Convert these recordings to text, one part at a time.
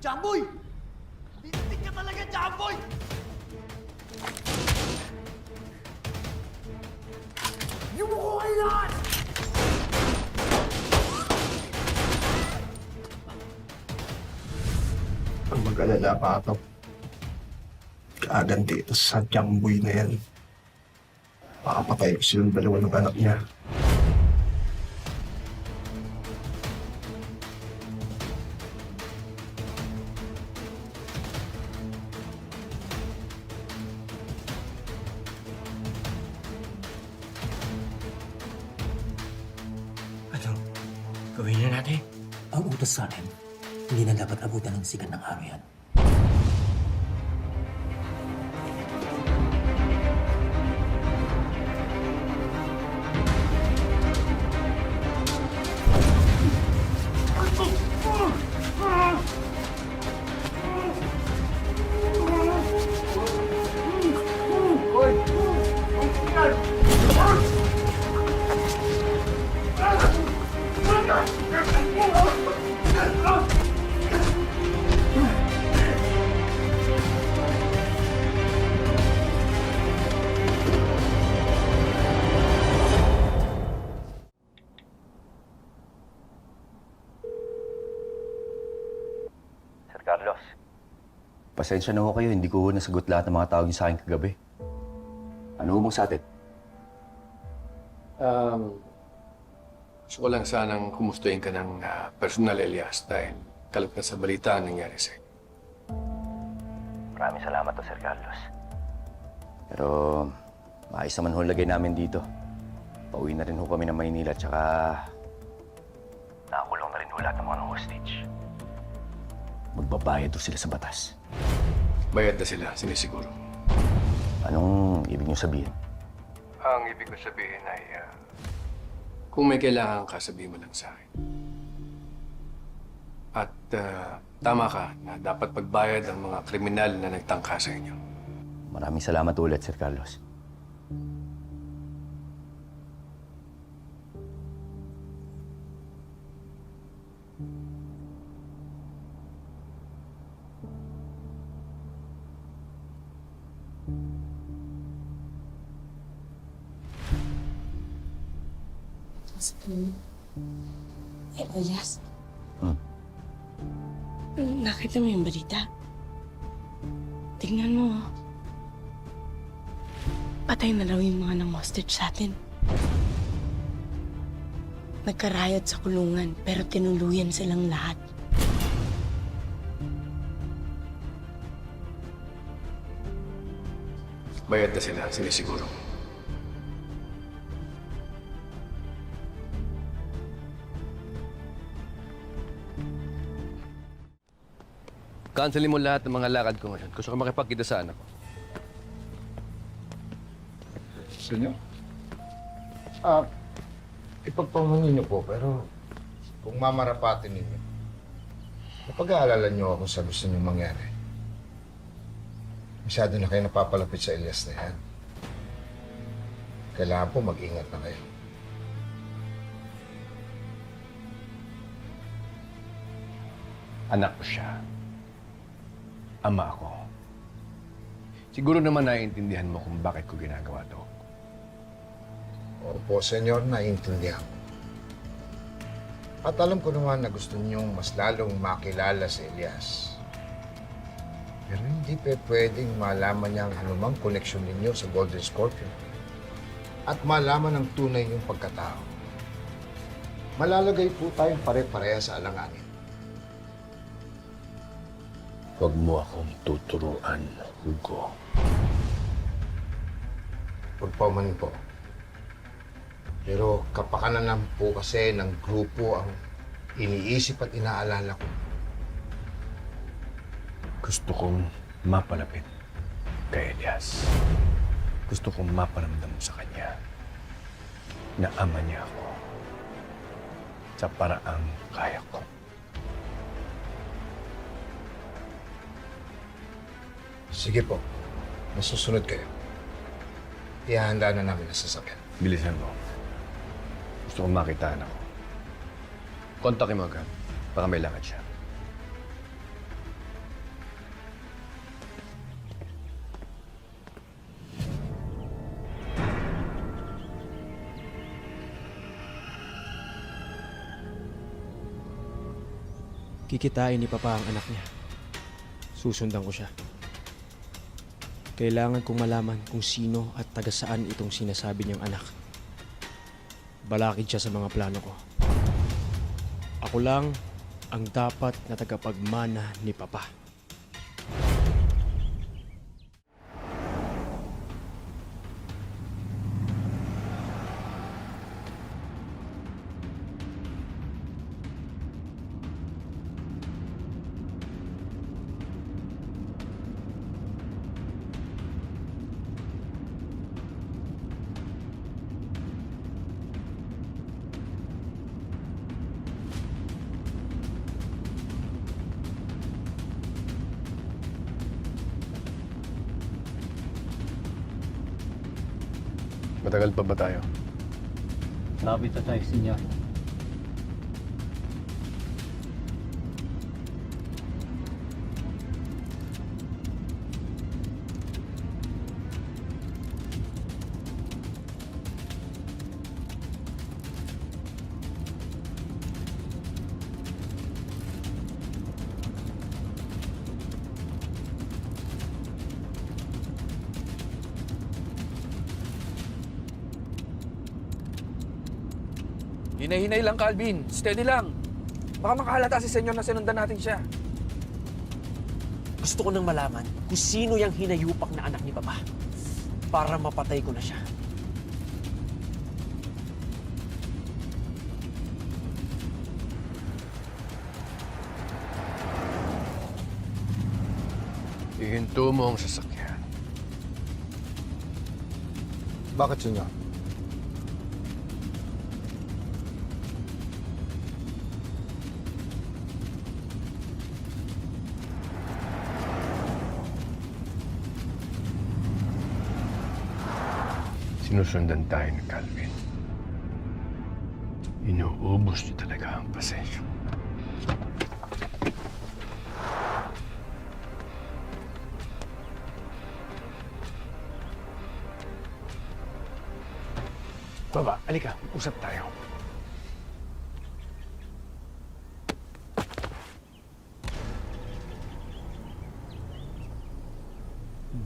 Jamboy! Lintik ka talaga, Jamboy! Yung mo ko kailangan! Ang mag-alala pa ito. Kaagad dito sa Jamboy na yan. Makapatay ko silang dalawa ng anak niya. Ano? Gawin na natin. Ang utos sa akin, hindi na dapat abutan ng sikat ng araw yan. Sir Carlos, pasensya na ho kayo. Hindi ko nasagot lahat ng mga tawag niyo sa akin kagabi. Ano ho mong sa atin? Gusto ko lang sanang kumustuhin ka ng personal, Elias, dahil kalat na sa balita ang nangyari sa'yo. Maraming salamat to, Sir Carlos. Pero maayos naman ho lagay namin dito. Pauwi na rin ho kami ng Maynila, tsaka nakakulong na rin ho lahat ng mga hostage. Magbabayad ho sila sa batas. Bayad na sila, sinisiguro. Anong ibig niyo sabihin? Ang ibig ko sabihin ay, kung may kailangan ka, sabihin mo lang sa akin. At tama ka na dapat pagbayad ang mga kriminal na nagtangka sa inyo. Maraming salamat ulit, Sir Carlos. Elias? Hmm. Nakita mo yung balita? Tingnan mo. Patay na raw yung mga nang-hostage sa atin. Nagkarayot sa kulungan, pero tinuluyan silang lahat. Bayad na sila, sinisiguro. Cancelin mo lahat ng mga lakad ko ngayon. Gusto ko makipagkita sa anak ko. Gusto niyo? Ipagpamanin niyo po, pero kung mamarapatin ninyo, napag-aalala niyo ako sa gusto niyo mangyari. Masyado na kayo napapalapit sa Elias na yan. Kailangan po mag-ingat na kayo. Anak ko siya. Ama ako. Siguro naman naiintindihan mo kung bakit ko ginagawa to. Opo, senyor, naiintindihan ko. At alam ko naman na gusto niyong mas lalong makilala si Elias. Pero hindi pwedeng malaman niya ang anumang koneksyon ninyo sa Golden Scorpion. At malaman ang tunay niyong pagkatao. Malalagay po tayong pare-pareha sa alanganin. Huwag mo akong tuturuan, Hugo. Pagpamanin po. Pero kapakanan lang po kasi ng grupo ang iniisip at inaalala ko. Gusto kong mapalapit kay Elias. Gusto kong maparamdam sa kanya na ama niya ako sa paraang kaya ko. Sige po. Masusunod kayo. Ihahanda na namin ang sasakyan. Bilisan mo. Gusto kong makitaan ako. Kontakin mo agad. Baka may lakad siya. Kikitain ni Papa ang anak niya. Susundan ko siya. Kailangan kong malaman kung sino at taga saan itong sinasabi niyang anak. Balakid siya sa mga plano ko. Ako lang ang dapat na tagapagmana ni Papa. Matagal pa ba tayo? Lapit na tayo, senyor. Hinay-hinay lang, Calvin. Steady lang. Baka makahalata si senyor na sinundan natin siya. Gusto ko nang malaman kung sino yung hinayupak na anak ni Papa para mapatay ko na siya. Ihinto mo ang sasakyan. Bakit, senyor? Sinusundan tayo ni Calvin. Inuubos niyo talaga ang pasensya. Baba, alika. Usap tayo.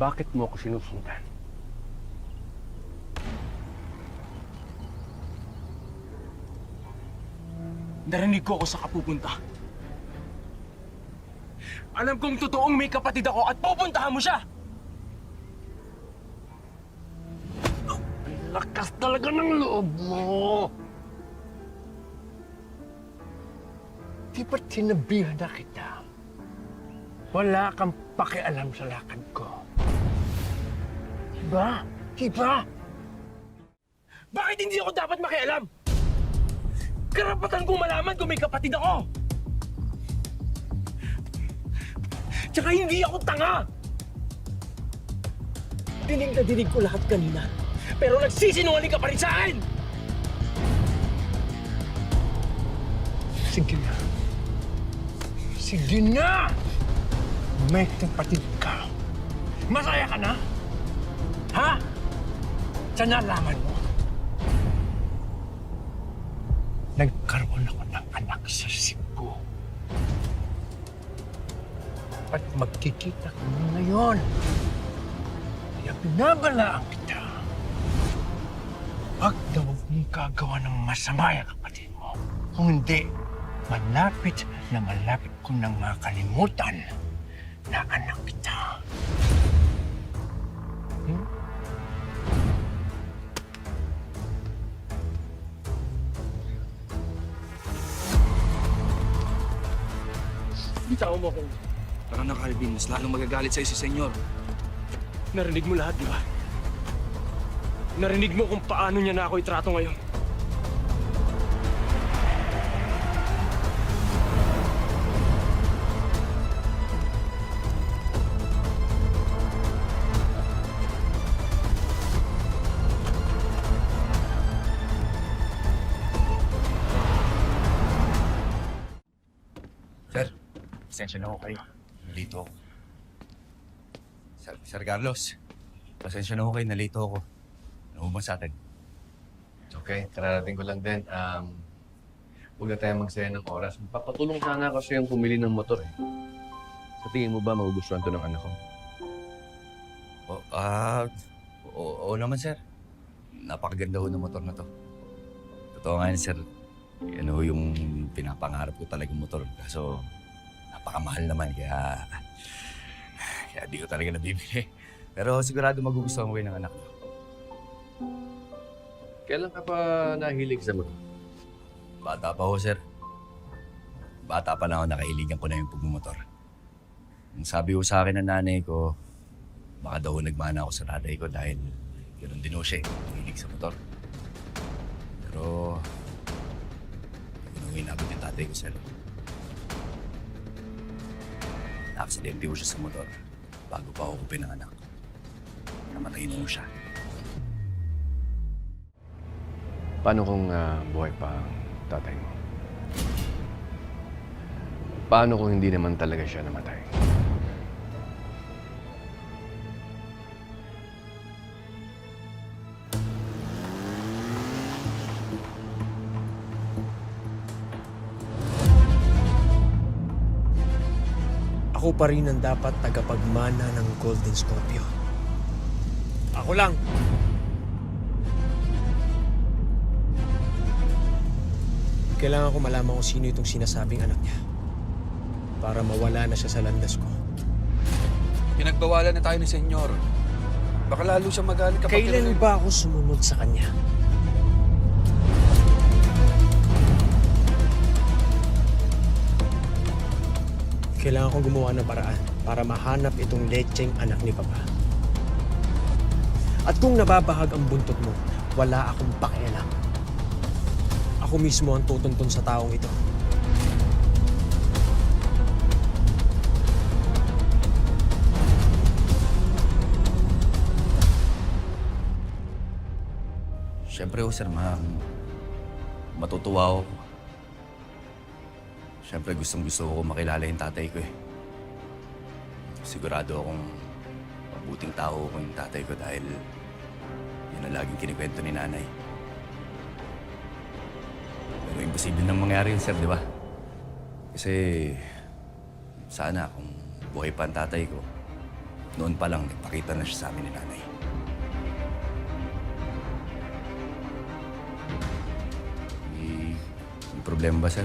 Bakit mo ako sinusundan? Narinig ko sa kapupunta. Alam kong totoong may kapatid ako at pupuntahan mo siya! Lakas talaga ng loob mo! Di ba't sinabihan na kita? Wala kang pakialam sa lakad ko. Diba? Diba? Bakit hindi ako dapat makialam? Karapatan kong malaman kung may kapatid ako! Tsaka hindi ako tanga! Dinig na dinig ko lahat kanina. Pero nagsisinungaling ka pa rin sa akin! Sige na. Sige na! May kapatid ka. Masaya ka na? Ha? Sa nalaman mo? Nagkaroon ako ng anak sa Cebu. At magkikita kami ngayon. Kaya binabalaan kita. Huwag daw mong gagawa ng masama yung kapatid mo. Kung hindi, malapit ko nang makalimutan na anak kita. Bitaw mo ko. Tara na, Calvin. Mas lalong magagalit sa'yo si senyor. Narinig mo lahat, di ba? Narinig mo kung paano niya na ako itrato ngayon. Sir, pasensya na ako kayo. Nalito ako. Sir Carlos, pasensya na ako kayo. Nalito ako. Ano ba sa atin? Okay, kararating ko lang din. huwag na tayo magsaya ng oras. Papatulong sana ako sa yung pumili ng motor eh. Sa tingin mo ba magugustuhan to ng anak ko? Oo naman, sir. Napakaganda ho ng motor na to. Totoo nga yun, sir. Yan ho yung pinapangarap ko talagang motor. Kaso, napakamahal naman. Kaya di ko talaga nabibili. Pero sigurado magugustuhan ko yun ng anak ko. Kailan ka pa nahilig sa motor? Bata pa ho, sir. Bata pa lang ako, nakahiligan ko na yung pagmumotor. Ang sabi ko sa akin ng nanay ko, baka daw nagmana ako sa tatay ko dahil ganoon din ho siya, nahilig sa motor. Pero, ganoon inabot yung tatay ko, sir. Na-aksidente ho siya sa motor bago pa ako pinanganak. Namatay na ho siya. Paano kung buhay pa ang tatay mo? Paano kung hindi naman talaga siya namatay? Ako pa rin ang dapat tagapagmana ng Golden Scorpio. Ako lang! Kailangan ko malaman kung sino itong sinasabing anak niya para mawala na siya sa landas ko. Pinagbawalan na tayo ni Senyor. Baka lalo siya magalit kapag... Kailan ba ako sumunod sa kanya? Kailangan kong gumawa ng paraan para mahanap itong lecheng anak ni Papa. At kung nababahag ang buntot mo, wala akong pakialam. Ako mismo ang tutuntun sa taong ito. Siyempre ho, sir, matutuwa ako. Siyempre, gustong-gusto ko makilala yung tatay ko eh. Sigurado akong mabuting tao ko yung tatay ko dahil yun ang laging kinikwento ni nanay. Pero imposible nang mangyari yun, sir, di ba? Kasi sana kung buhay pa ang tatay ko, noon pa lang nagpakita na siya sa amin ni nanay. May problema ba, sir?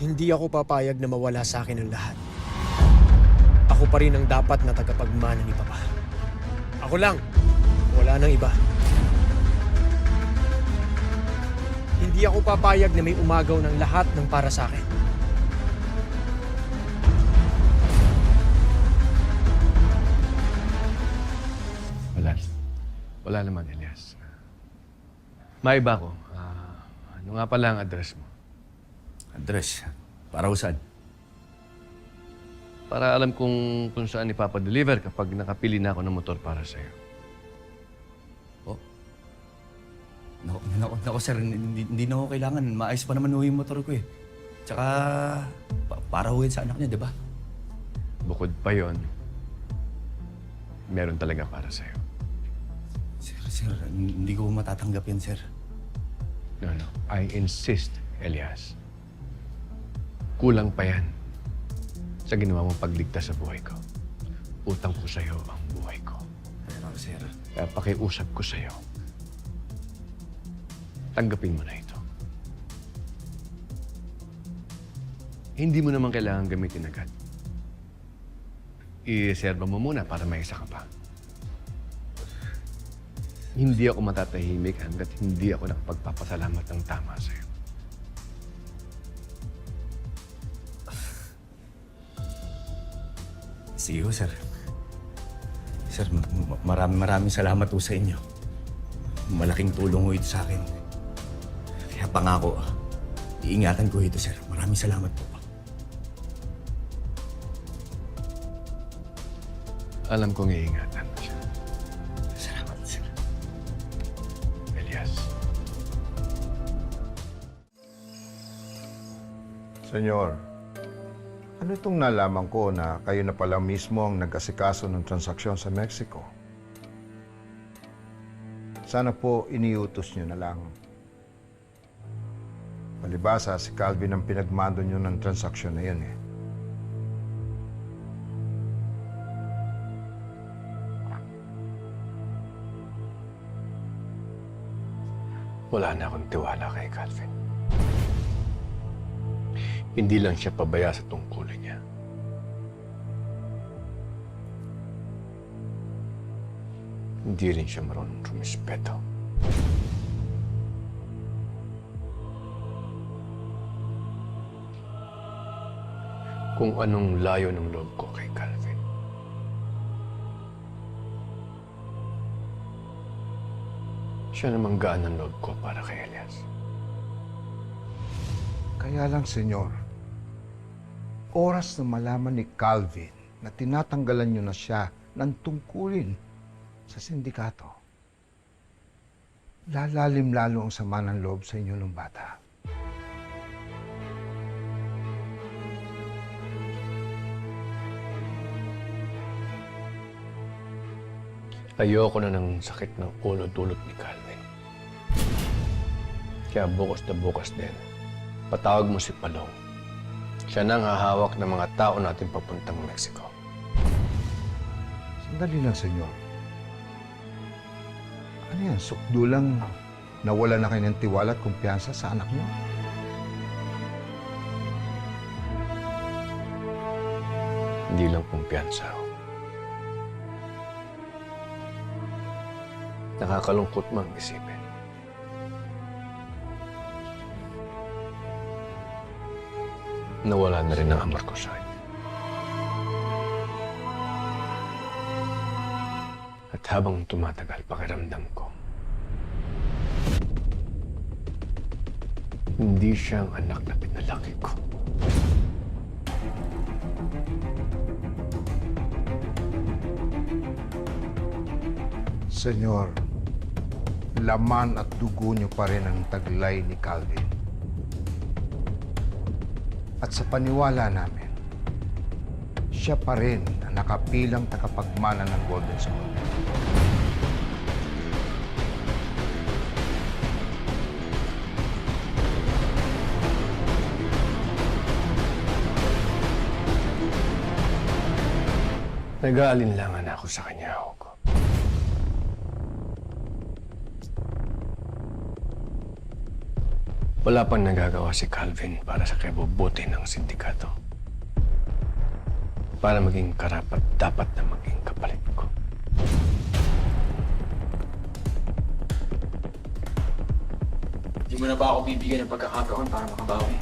Hindi ako papayag na mawala sa akin ang lahat. Ako pa rin ang dapat na tagapagmana ni Papa. Ako lang. Wala nang iba. Hindi ako papayag na may umagaw ng lahat ng para sa akin. Wala naman, Elias. Maiba ko. Ano nga pala ang address mo? Address? Para saan? Para alam kung saan ipapadeliver kapag nakapili na ako ng motor para sa'yo. Oh? Naku, sir. Hindi na ako kailangan. Maayos pa naman yung motor ko eh. Tsaka, para huwin sa anak niya, di ba? Bukod pa yon, meron talaga para sa'yo. Sir, hindi ko matatanggap yan, sir. No. I insist, Elias. Kulang pa yan sa ginawa mong pagligtas sa buhay ko. Utang ko sa'yo ang buhay ko. Pero, sir... Kaya pakiusap ko sa'yo. Tanggapin mo na ito. Hindi mo naman kailangan gamitin agad. I-reserva mo muna para may isa ka pa. Hindi ako matatahimik hanggat hindi ako nakapagpapasalamat ng tama sa'yo. Sige ho, sir. Sir, maraming salamat po sa inyo. Malaking tulong ho ito sa akin. Kaya pangako, iingatan ko ito, sir. Maraming salamat po. Alam kong iingatan mo siya. Salamat, sir. Elias. Senyor, ano itong nalaman ko na kayo na pala mismo ang nag-asikaso ng transaksyon sa Mexico? Sana po iniutos nyo na lang. Palibasa, si Calvin ang pinagmando nyo ng transaksyon na yun eh. Wala na akong tiwala kay Calvin. Hindi lang siya pabaya sa tungkulin niya. Hindi rin siya marunong rumispeto. Kung anong layo ng loob ko kay Calvin. Siya namang gaan ng loob ko para kay Elias. Kaya lang, senyor, oras na malaman ni Calvin na tinatanggalan nyo na siya ng tungkulin sa sindikato, lalalim lalo ang sama ng loob sa inyo ng bata. Ayoko na ng sakit ng ulo dulot ni Calvin. Kaya bukas na bukas din, patawag mo si Palong. Siya nang hahawak ng mga tao natin papuntang Mexico. Sandali lang, senyor. Ano yan? Sukdo lang nawala na kayo ng tiwala at kumpiyansa sa anak niyo? Hindi lang kumpiyansa. Nakakalungkot mang isipin. Nawala na rin ang amor ko sa kanya. At habang tumatagal, pakiramdam ko, hindi siya ang anak na pinalaki ko. Senyor, laman at dugo niyo pa rin ang taglay ni Calvin. At sa paniwala namin, siya pa rin ang nakapilang takapagmana ng Golden Squad. Nag-aalinlangan ako sa kanya, Hugo. Wala pang nagagawa si Calvin para sa kabubuti ng sindikato. Para maging karapat dapat na maging kapalit ko. Hindi mo na ba ako bibigyan ng pagkakataon para makabawi?